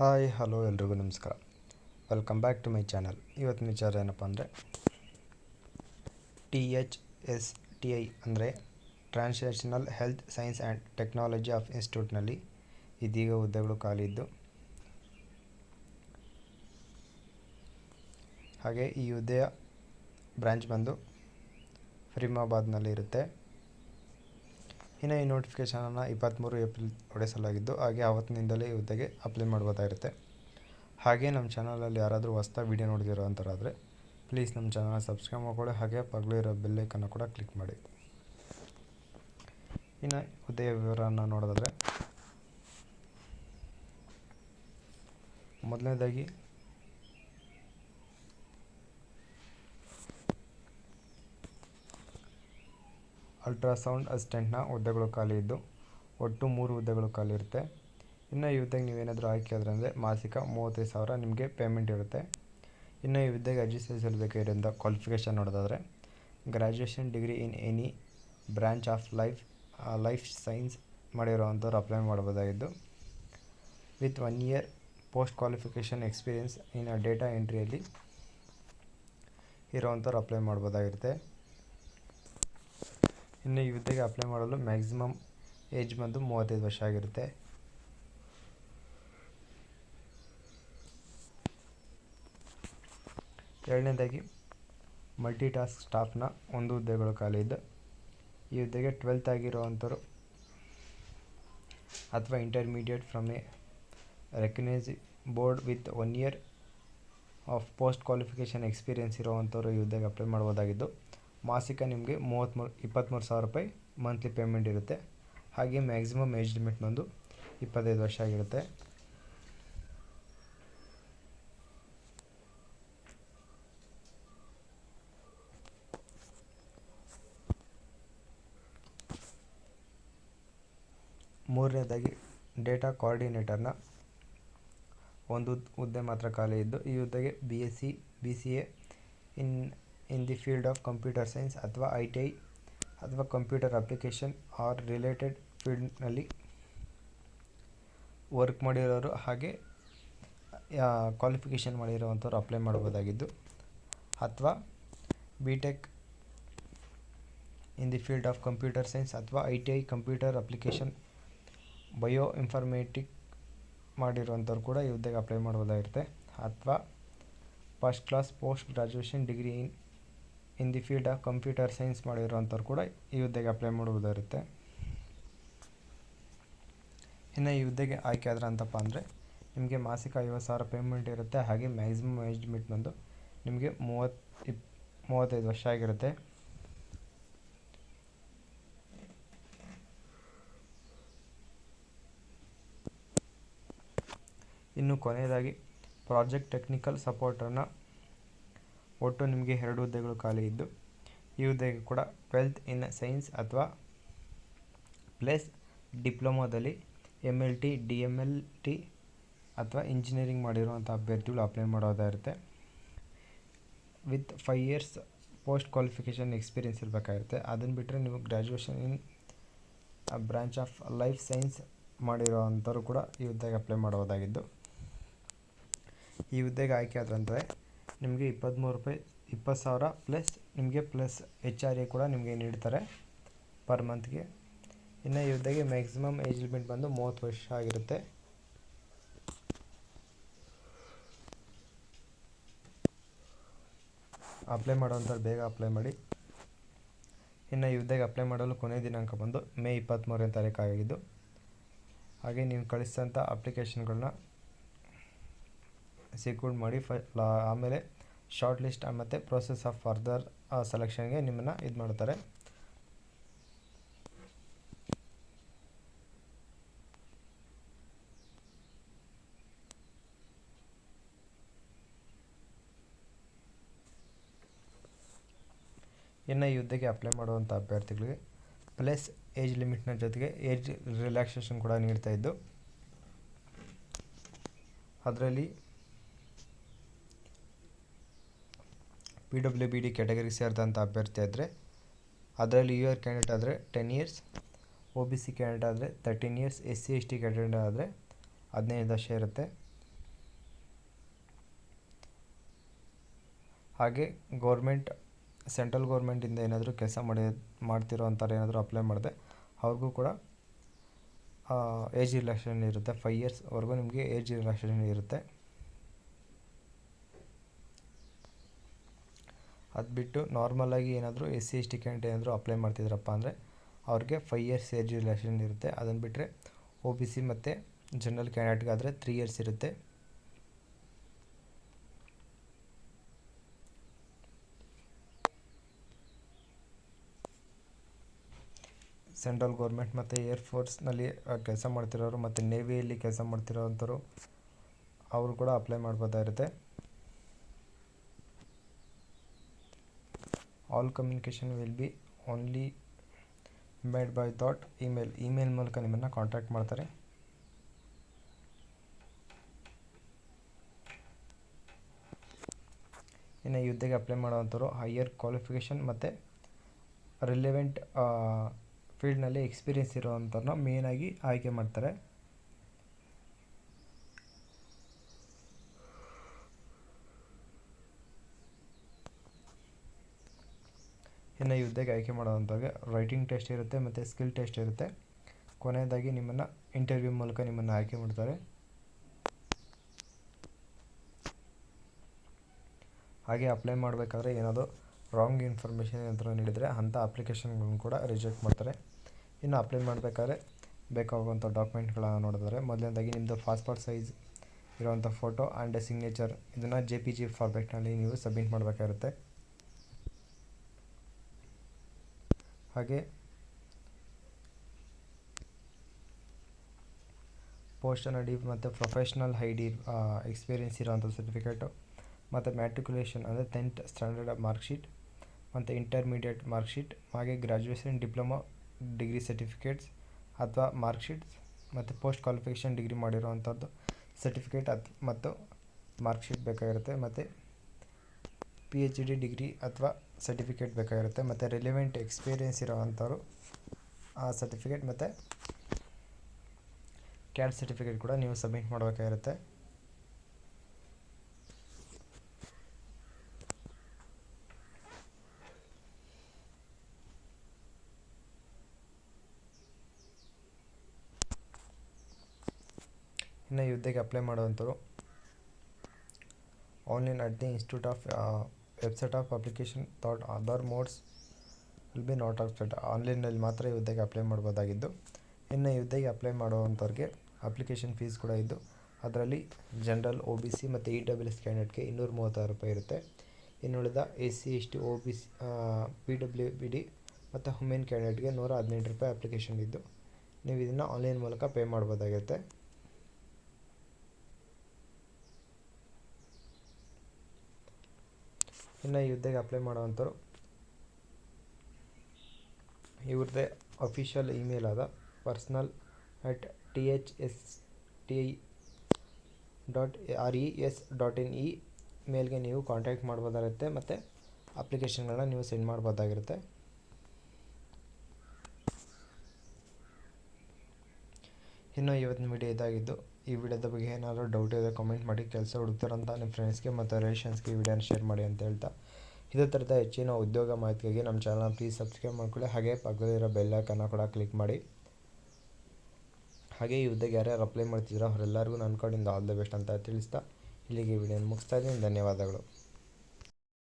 Hi hello ಎಲ್ರಿಗೂ ನಮಸ್ಕಾರ. Welcome back to my channel. ಇವತ್ತಿನ ವಿಚಾರ ಏನಪ್ಪ ಅಂದರೆ THSTI ಅಂದರೆ translational health science and technology of ಇನ್ಸ್ಟಿಟ್ಯೂಟ್ನಲ್ಲಿ ಇದೀಗ ಹುದ್ದೆಗಳು ಖಾಲಿ ಇದ್ದು, ಹಾಗೆ ಈ ಹುದ್ದೆಯ ಬ್ರಾಂಚ್ ಬಂದು ಫರೀಮಾಬಾದ್ನಲ್ಲಿ ಇರುತ್ತೆ. ಇನ್ನು ಈ ನೋಟಿಫಿಕೇಷನನ್ನು 23 ಏಪ್ರಿಲ್ ಹೊರಡಿಸಲಾಗಿದ್ದು, ಹಾಗೆ ಆವತ್ತಿನಿಂದಲೇ ಈ ಹುದ್ದೆಗೆ ಅಪ್ಲೈ ಮಾಡ್ಬೋದಾಗಿರುತ್ತೆ. ಹಾಗೆ ನಮ್ಮ ಚಾನಲಲ್ಲಿ ಯಾರಾದರೂ ಹೊಸ್ದಾಗಿ ವೀಡಿಯೋ ನೋಡ್ತಿರೋ ಅಂಥವ್ರಾದರೆ ಪ್ಲೀಸ್ ನಮ್ಮ ಚಾನಲ್ನ ಸಬ್ಸ್ಕ್ರೈಬ್ ಮಾಡ್ಕೊಳ್ಳಿ, ಹಾಗೆ ಪಕ್ಕದಲ್ಲೇ ಇರೋ ಬೆಲ್ಲೈಕನ್ನು ಕೂಡ ಕ್ಲಿಕ್ ಮಾಡಿ. ಇನ್ನು ಹುದ್ದೆಯ ವಿವರವನ್ನು ನೋಡೋದಾದರೆ, ಮೊದಲನೇದಾಗಿ ಅಲ್ಟ್ರಾಸೌಂಡ್ ಅಸಿಸ್ಟೆಂಟ್ನ ಹುದ್ದೆಗಳು ಖಾಲಿ ಇದ್ದು, ಒಟ್ಟು 3 ಹುದ್ದೆಗಳು ಖಾಲಿ ಇರುತ್ತೆ. ಇನ್ನು ಈ ಹುದ್ದೆಗೆ ನೀವೇನಾದರೂ ಆಯ್ಕೆ ಆದರೆ ಅಂದರೆ ಮಾಸಿಕ 35,000 ನಿಮಗೆ ಪೇಮೆಂಟ್ ಇರುತ್ತೆ. ಇನ್ನು ಈ ಹುದ್ದೆಗೆ ಅರ್ಜಿ ಸಲ್ಲಿಸಬೇಕಾಗಿರೋಂಥ ಕ್ವಾಲಿಫಿಕೇಷನ್ ನೋಡೋದಾದರೆ, graduation degree in any branch of life science ಮಾಡಿರೋವಂಥವ್ರು ಅಪ್ಲೈ ಮಾಡ್ಬೋದಾಗಿದ್ದು, with 1 year post qualification experience in data ಎಂಟ್ರಿಯಲ್ಲಿ ಇರೋವಂಥವ್ರು ಅಪ್ಲೈ ಮಾಡ್ಬೋದಾಗಿರುತ್ತೆ. ಇನ್ನು ಈ ಹುದ್ದೆಗೆ ಅಪ್ಲೈ ಮಾಡಲು ಮ್ಯಾಕ್ಸಿಮಮ್ ಏಜ್ ಬಂದು 35 ವರ್ಷ ಆಗಿರುತ್ತೆ. ಎರಡನೇದಾಗಿ ಮಲ್ಟಿ ಟಾಸ್ಕ್ ಸ್ಟಾಫ್ನ 1 ಹುದ್ದೆಗಳು ಖಾಲಿ ಇದ್ದು, ಈ ಹುದ್ದೆಗೆ 12th ಆಗಿರುವಂಥವ್ರು ಅಥವಾ intermediate from a recognised board with 1 year of post qualification experience ಇರೋವಂಥವ್ರು ಈ ಹುದ್ದೆಗೆ ಅಪ್ಲೈ ಮಾಡ್ಬೋದಾಗಿದ್ದು, ಮಾಸಿಕ ನಿಮಗೆ 23,000 ರೂಪಾಯಿ ಮಂತ್ಲಿ ಪೇಮೆಂಟ್ ಇರುತ್ತೆ. ಹಾಗೆ ಮ್ಯಾಕ್ಸಿಮಮ್ ಏಜ್ ಲಿಮಿಟ್ ಬಂದು 25 ವರ್ಷ ಆಗಿರುತ್ತೆ. ಮೂರನೇದಾಗಿ ಡೇಟಾ ಕೋಆರ್ಡಿನೇಟರ್ನ 1 ಹುದ್ದೆ ಮಾತ್ರ ಖಾಲಿ ಇದ್ದು, ಈ ಹುದ್ದೆಗೆ BSc/BCA in the field of computer science ಅಥವಾ ITI ಅಥವಾ ಕಂಪ್ಯೂಟರ್ ಅಪ್ಲಿಕೇಶನ್ ಆರ್ ರಿಲೇಟೆಡ್ ಫೀಲ್ಡ್ನಲ್ಲಿ ವರ್ಕ್ ಮಾಡಿರೋರು ಹಾಗೆ ಕ್ವಾಲಿಫಿಕೇಷನ್ ಮಾಡಿರೋವಂಥವ್ರು ಅಪ್ಲೈ ಮಾಡ್ಬೋದಾಗಿದ್ದು, ಅಥವಾ BTech in the field of computer science ಅಥವಾ ITI computer application bio informatic ಮಾಡಿರುವಂಥವ್ರು ಕೂಡ ಈ ಹುದ್ದೆಗೆ ಅಪ್ಲೈ ಮಾಡ್ಬೋದಾಗಿರುತ್ತೆ. ಅಥವಾ first class post graduation degree in the field of computer science ಮಾಡಿರೋವಂಥವ್ರು ಕೂಡ ಈ ಹುದ್ದೆಗೆ ಅಪ್ಲೈ ಮಾಡ್ಬೋದಾಗಿರುತ್ತೆ. ಇನ್ನು ಈ ಹುದ್ದೆಗೆ ಆಯ್ಕೆ ಆದ್ರೆ ಅಂತಪ್ಪ ಅಂದರೆ ನಿಮಗೆ ಮಾಸಿಕ 50,000 ಪೇಮೆಂಟ್ ಇರುತ್ತೆ. ಹಾಗೆ ಮ್ಯಾಕ್ಸಿಮಮ್ ಏಜ್ ಲಿಮಿಟ್ ಬಂದು ನಿಮಗೆ 35 ವರ್ಷ ಆಗಿರುತ್ತೆ. ಇನ್ನು ಕೊನೆಯದಾಗಿ ಪ್ರಾಜೆಕ್ಟ್ ಟೆಕ್ನಿಕಲ್ ಸಪೋರ್ಟರ್ನ ಒಟ್ಟು ನಿಮಗೆ 2 ಹುದ್ದೆಗಳು ಖಾಲಿ ಇದ್ದು, ಈ ಹುದ್ದೆಗೆ ಕೂಡ 12th ಇನ್ ಸೈನ್ಸ್ ಅಥವಾ ಪ್ಲಸ್ ಡಿಪ್ಲೊಮಾದಲ್ಲಿ MLT DMLT ಅಥವಾ ಇಂಜಿನಿಯರಿಂಗ್ ಮಾಡಿರುವಂಥ ಅಭ್ಯರ್ಥಿಗಳು ಅಪ್ಲೈ ಮಾಡೋದಾಗಿರುತ್ತೆ. With 5 years post qualification experience ಇರಬೇಕಾಗಿರುತ್ತೆ. ಅದನ್ನು ಬಿಟ್ಟರೆ ನೀವು graduation in branch of life science ಮಾಡಿರೋವಂಥವ್ರು ಕೂಡ ಈ ಹುದ್ದೆಗೆ ಅಪ್ಲೈ ಮಾಡೋದಾಗಿದ್ದು, ಈ ಹುದ್ದೆಗೆ ಆಯ್ಕೆ ಆದ್ರಂದರೆ ನಿಮಗೆ 20,000 ಪ್ಲಸ್ ನಿಮಗೆ ಪ್ಲಸ್ HRA ಕೂಡ ನಿಮಗೆ ನೀಡ್ತಾರೆ ಪರ್ ಮಂತ್ಗೆ. ಇನ್ನು ಈ ಹುದ್ದೆಗೆ ಮ್ಯಾಕ್ಸಿಮಮ್ ಏಜ್ ಲಿಮಿಟ್ ಬಂದು 30 ವರ್ಷ ಆಗಿರುತ್ತೆ. ಅಪ್ಲೈ ಮಾಡೋವಂಥವ್ರು ಬೇಗ ಅಪ್ಲೈ ಮಾಡಿ. ಇನ್ನು ಈ ಹುದ್ದೆಗೆ ಅಪ್ಲೈ ಮಾಡಲು ಕೊನೆಯ ದಿನಾಂಕ ಬಂದು ಮೇ 23ನೇ ತಾರೀಕು ಆಗಿದ್ದು, ಹಾಗೆ ನೀವು ಕಳಿಸಿದಂಥ ಅಪ್ಲಿಕೇಶನ್ಗಳನ್ನ ಸೆಕ್ಯೂರ್ ಮಾಡಿ ಆಮೇಲೆ ಶಾರ್ಟ್ ಲಿಸ್ಟ್ ಮತ್ತು ಪ್ರೋಸೆಸ್ ಆಫ್ ಫರ್ದರ್ ಸೆಲೆಕ್ಷನ್ಗೆ ನಿಮ್ಮನ್ನು ಇದು ಮಾಡ್ತಾರೆ. ಇನ್ನು ಈ ಹುದ್ದೆಗೆ ಅಪ್ಲೈ ಮಾಡುವಂಥ ಅಭ್ಯರ್ಥಿಗಳಿಗೆ ಪ್ಲಸ್ ಏಜ್ ಲಿಮಿಟ್ನ ಜೊತೆಗೆ ಏಜ್ ರಿಲ್ಯಾಕ್ಸೇಷನ್ ಕೂಡ ನೀಡ್ತಾ ಇದ್ದು, ಅದರಲ್ಲಿ PWBD ಕ್ಯಾಟಗರಿಗೆ ಸೇರಿದಂಥ ಅಭ್ಯರ್ಥಿ ಆದರೆ ಅದರಲ್ಲಿ UR ಕ್ಯಾಂಡಿಡೇಟ್ ಆದರೆ 10 ಇಯರ್ಸ್, OBC ಕ್ಯಾಂಡಿಡೇಟ್ ಆದರೆ 13 ಇಯರ್ಸ್, SC ST ಕ್ಯಾಂಡಿಡೇಟ್ ಆದರೆ 15 ವರ್ಷ ಇರುತ್ತೆ. ಹಾಗೆ ಸೆಂಟ್ರಲ್ ಗೌರ್ಮೆಂಟಿಂದ ಏನಾದರೂ ಕೆಲಸ ಮಾಡ್ತಿರೋ ಅಂಥವ್ರು ಏನಾದರೂ ಅಪ್ಲೈ ಮಾಡಿದೆ ಅವ್ರಿಗೂ ಕೂಡ ಏಜ್ ರಿಲ್ಯಾಕ್ಸೇಷನ್ ಇರುತ್ತೆ. 5 ಇಯರ್ಸ್ವರೆಗೂ ನಿಮಗೆ ಏಜ್ ರಿಲ್ಯಾಕ್ಸೇಷನ್ ಇರುತ್ತೆ. ಅದು ಬಿಟ್ಟು ನಾರ್ಮಲಾಗಿ ಏನಾದರೂ SC/ST ಕ್ಯಾಂಡಿಡೇಟ್ ಏನಾದರೂ ಅಪ್ಲೈ ಮಾಡ್ತಿದ್ರಪ್ಪ ಅಂದರೆ ಅವ್ರಿಗೆ 5 ಇಯರ್ಸ್ ಏಜ್ ರಿಲ್ಯಾಕ್ಸೇಷನ್ ಇರುತ್ತೆ. ಅದನ್ನು ಬಿಟ್ಟರೆ OBC ಮತ್ತು ಜನರಲ್ ಕ್ಯಾಂಡಿಡೇಟ್ಗಾದರೆ 3 ಇಯರ್ಸ್ ಇರುತ್ತೆ. ಸೆಂಟ್ರಲ್ ಗೌರ್ಮೆಂಟ್ ಮತ್ತು ಏರ್ಫೋರ್ಸ್ನಲ್ಲಿ ಕೆಲಸ ಮಾಡ್ತಿರೋರು ಮತ್ತು ನೇವಿಯಲ್ಲಿ ಕೆಲಸ ಮಾಡ್ತಿರೋವಂಥವ್ರು ಅವರು ಕೂಡ ಅಪ್ಲೈ ಮಾಡ್ಬೋದಾಗಿರುತ್ತೆ. All communication will be only made by email ಮೂಲಕ ನಿಮ್ಮನ್ನು ಕಾಂಟ್ಯಾಕ್ಟ್ ಮಾಡ್ತಾರೆ. ಇನ್ನು ಈ ಹುದ್ದೆಗೆ ಅಪ್ಲೈ ಮಾಡೋವಂಥವ್ರು ಹೈಯರ್ ಕ್ವಾಲಿಫಿಕೇಷನ್ ಮತ್ತು ರಿಲೆವೆಂಟ್ ಫೀಲ್ಡ್ನಲ್ಲಿ ಎಕ್ಸ್ಪೀರಿಯೆನ್ಸ್ ಇರೋವಂಥವ್ರನ್ನ ಮೇಯ್ನಾಗಿ ಆಯ್ಕೆ ಮಾಡ್ತಾರೆ. ಇನ್ನು ಈ ಹುದ್ದೆಗೆ ಆಯ್ಕೆ ಮಾಡೋವಂಥವ್ರಿಗೆ ರೈಟಿಂಗ್ ಟೆಸ್ಟ್ ಇರುತ್ತೆ ಮತ್ತು ಸ್ಕಿಲ್ ಟೆಸ್ಟ್ ಇರುತ್ತೆ. ಕೊನೆಯದಾಗಿ ನಿಮ್ಮನ್ನು ಇಂಟರ್ವ್ಯೂ ಮೂಲಕ ನಿಮ್ಮನ್ನು ಆಯ್ಕೆ ಮಾಡ್ತಾರೆ. ಹಾಗೆ ಅಪ್ಲೈ ಮಾಡಬೇಕಾದ್ರೆ ಏನಾದರೂ ರಾಂಗ್ ಇನ್ಫಾರ್ಮೇಷನ್ ಏನಾದರೂ ನೀಡಿದರೆ ಅಂಥ ಅಪ್ಲಿಕೇಶನ್ಗಳನ್ನು ಕೂಡ ರಿಜೆಕ್ಟ್ ಮಾಡ್ತಾರೆ. ಇನ್ನು ಅಪ್ಲೈ ಮಾಡಬೇಕಾದ್ರೆ ಬೇಕಾಗುವಂಥ ಡಾಕ್ಯುಮೆಂಟ್ಗಳನ್ನು ನೋಡಿದರೆ ಮೊದಲನೇದಾಗಿ ನಿಮ್ಮದು ಪಾಸ್ಪೋರ್ಟ್ ಸೈಜ್ ಇರೋವಂಥ ಫೋಟೋ ಆ್ಯಂಡ್ ಸಿಗ್ನೇಚರ್, ಇದನ್ನು JPG ಫಾರ್ಮ್ಯಾಟ್ನಲ್ಲಿ ನೀವು ಸಬ್ಮಿಟ್ ಮಾಡಬೇಕಾಗಿರುತ್ತೆ. ಹಾಗೆ ಪೋಸ್ಟಲ್ ID ಮತ್ತು ಪ್ರೊಫೆಷ್ನಲ್ ID ಎಕ್ಸ್ಪೀರಿಯೆನ್ಸ್ ಇರೋವಂಥ ಸರ್ಟಿಫಿಕೇಟು ಮತ್ತು ಮ್ಯಾಟ್ರಿಕ್ಯುಲೇಷನ್ ಅಂದರೆ 10th ಸ್ಟ್ಯಾಂಡರ್ಡ್ ಮಾರ್ಕ್ಶೀಟ್ ಮತ್ತು ಇಂಟರ್ಮೀಡಿಯೇಟ್ ಮಾರ್ಕ್ಶೀಟ್, ಹಾಗೆ ಗ್ರ್ಯಾಜುಯೇಷನ್, ಡಿಪ್ಲೊಮಾ, ಡಿಗ್ರಿ ಸರ್ಟಿಫಿಕೇಟ್ಸ್ ಅಥವಾ ಮಾರ್ಕ್ಶೀಟ್ಸ್ ಮತ್ತು ಪೋಸ್ಟ್ ಕ್ವಾಲಿಫಿಕೇಷನ್ ಡಿಗ್ರಿ ಮಾಡಿರೋವಂಥದ್ದು ಸರ್ಟಿಫಿಕೇಟ್ ಮತ್ತು ಮಾರ್ಕ್ಶೀಟ್ ಬೇಕಾಗಿರುತ್ತೆ. ಮತ್ತು PhD ಡಿಗ್ರಿ ಅಥವಾ ಸರ್ಟಿಫಿಕೇಟ್ ಬೇಕಾಗಿರುತ್ತೆ. ಮತ್ತು ರಿಲೆವೆಂಟ್ ಎಕ್ಸ್ಪೀರಿಯೆನ್ಸ್ ಇರೋವಂಥವ್ರು ಆ ಸರ್ಟಿಫಿಕೇಟ್ ಮತ್ತು CAT ಸರ್ಟಿಫಿಕೇಟ್ ಕೂಡ ನೀವು ಸಬ್ಮಿಟ್ ಮಾಡಬೇಕಾಗಿರುತ್ತೆ. ಇನ್ನು ಈ ಹುದ್ದೆಗೆ ಅಪ್ಲೈ ಮಾಡುವಂಥವ್ರು online at the institute of website of application though other modes will be not accepted. ಆನ್ಲೈನಲ್ಲಿ ಮಾತ್ರ ಈ ಹುದ್ದೆಗೆ ಅಪ್ಲೈ ಮಾಡ್ಬೋದಾಗಿದ್ದು. ಇನ್ನು ಈ ಹುದ್ದೆಗೆ ಅಪ್ಲೈ ಮಾಡುವಂಥವ್ರಿಗೆ ಅಪ್ಲಿಕೇಶನ್ ಫೀಸ್ ಕೂಡ ಇದ್ದು ಅದರಲ್ಲಿ ಜನರಲ್, OBC ಮತ್ತು EWS ಕ್ಯಾಂಡಿಡೇಟ್ಗೆ 236 ರೂಪಾಯಿ ಇರುತ್ತೆ. ಇನ್ನುಳಿದ SC/ST, OBC, PWD ಮತ್ತು ವುಮೆನ್ ಕ್ಯಾಂಡಿಡೇಟ್ಗೆ 118 ರೂಪಾಯಿ ಅಪ್ಲಿಕೇಶನ್ ಇದ್ದು ನೀವು ಇದನ್ನು ಆನ್ಲೈನ್ ಮೂಲಕ ಪೇ ಮಾಡ್ಬೋದಾಗಿರುತ್ತೆ. ಇನ್ನು ಈ ಹುದ್ದೆಗೆ ಅಪ್ಲೈ ಮಾಡೋವಂಥವ್ರು ಇವ್ರದ್ದೇ ಅಫಿಷಿಯಲ್ ಇಮೇಲ್ ಆದ personal@thsti.res.in ಈ ಮೇಲ್ಗೆ ನೀವು ಕಾಂಟ್ಯಾಕ್ಟ್ ಮಾಡ್ಬೋದಾಗಿರುತ್ತೆ ಮತ್ತು ಅಪ್ಲಿಕೇಶನ್ಗಳನ್ನ ನೀವು ಸೆಂಡ್ ಮಾಡ್ಬೋದಾಗಿರುತ್ತೆ. ಇನ್ನು ಇವತ್ತಿನ ವಿಡಿಯೋ ಇದಾಗಿದ್ದು. ಈ ವಿಡಿಯೋದ ಬಗ್ಗೆ ಏನಾದರೂ ಡೌಟ್ ಇದೆ ಕಮೆಂಟ್ ಮಾಡಿ. ಕೆಲಸ ಹುಡುಕ್ತಾರಂತ ನಿಮ್ಮ ಫ್ರೆಂಡ್ಸ್ಗೆ ಮತ್ತು ರಿಲೇಷನ್ಸ್ಗೆ ಈ ವಿಡಿಯೋನ ಶೇರ್ ಮಾಡಿ ಅಂತ ಹೇಳ್ತಾ, ಇದೇ ಥರದ ಹೆಚ್ಚಿನ ಉದ್ಯೋಗ ಮಾಹಿತಿಗಾಗಿ ನಮ್ಮ ಚಾನಲ್ನ ಪ್ಲೀಸ್ ಸಬ್ಸ್ಕ್ರೈಬ್ ಮಾಡ್ಕೊಳ್ಳಿ. ಹಾಗೆ ಪಕ್ಕದಲ್ಲಿರೋ ಬೆಲ್ ಐಕಾನ್ನ ಕೂಡ ಕ್ಲಿಕ್ ಮಾಡಿ. ಹಾಗೆ ಈ ಹುದ್ದೆಗೆ ಯಾರ್ಯಾರು ಅಪ್ಲೈ ಮಾಡ್ತಿದ್ದೀರೋ ಅವರೆಲ್ಲರಿಗೂ ನನ್ನ ಕಡೆಯಿಂದ ಆಲ್ ದ ಬೆಸ್ಟ್ ಅಂತ ತಿಳಿಸ್ತಾ ಇಲ್ಲಿಗೆ ಈ ವಿಡಿಯೋನ ಮುಗಿಸ್ತಾ ಇದ್ದೀನಿ. ಧನ್ಯವಾದಗಳು.